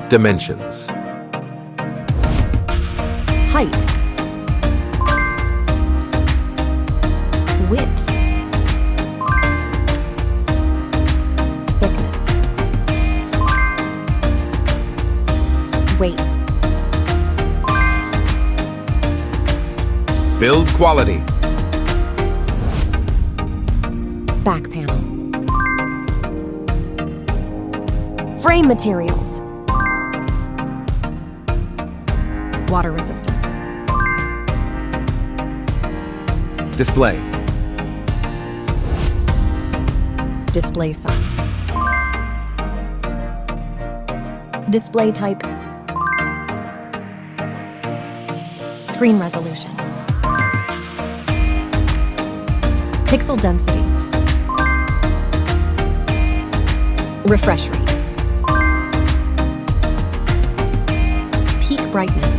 Dimensions. Height. Width. Thickness. Weight. Build quality. Back panel. Frame materials. Water resistance. Display. Display size. Display type. Screen resolution. Pixel density. Refresh rate. Peak brightness.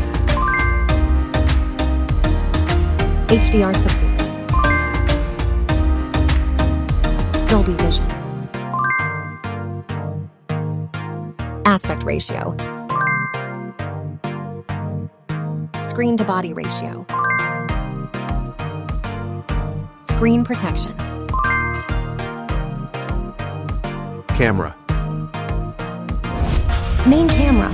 HDR support. Dolby Vision. Aspect ratio. Screen to body ratio. Screen protection. Camera. Main camera.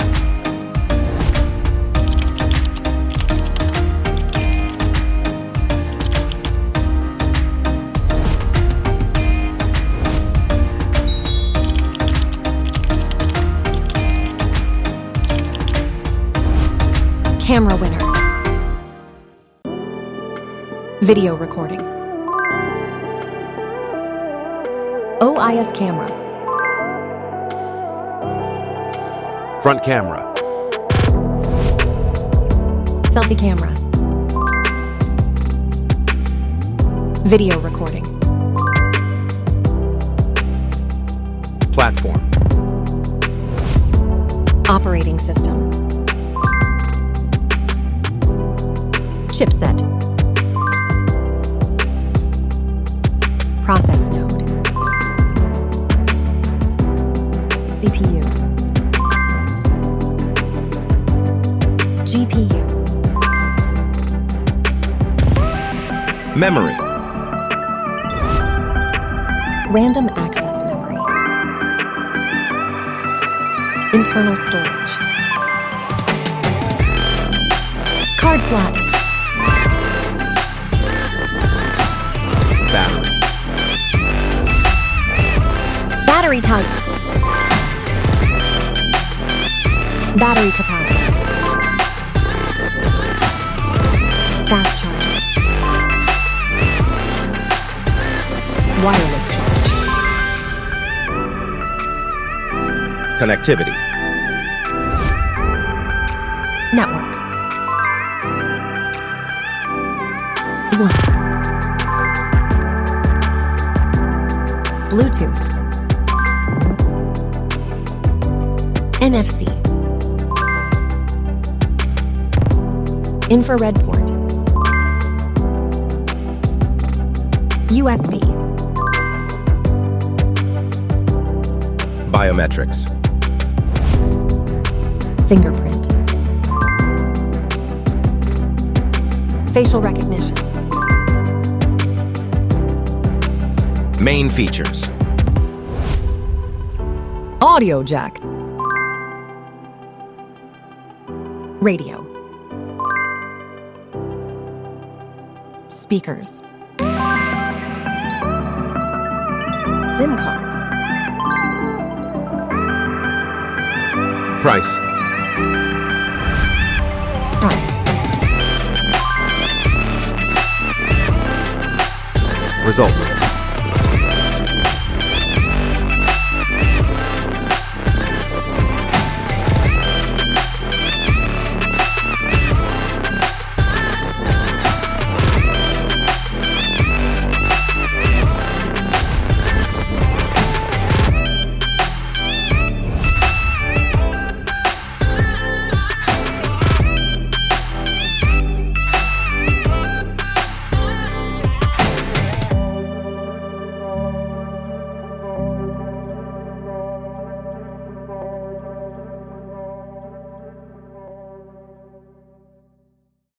Camera winner. Video recording. OIS camera. Front camera. Selfie camera. Video recording. Platform. Operating system. Chipset. Process node. CPU. GPU. Memory. Random access memory. Internal storage. Card slot. Battery. Battery type. Battery capacity. Fast charger. Wireless charge. Connectivity. Network. One. Bluetooth. NFC. Infrared port. USB. Biometrics. Fingerprint. Facial recognition. Main features. Audio jack. Radio. Speakers. SIM cards. Price. Price. Result.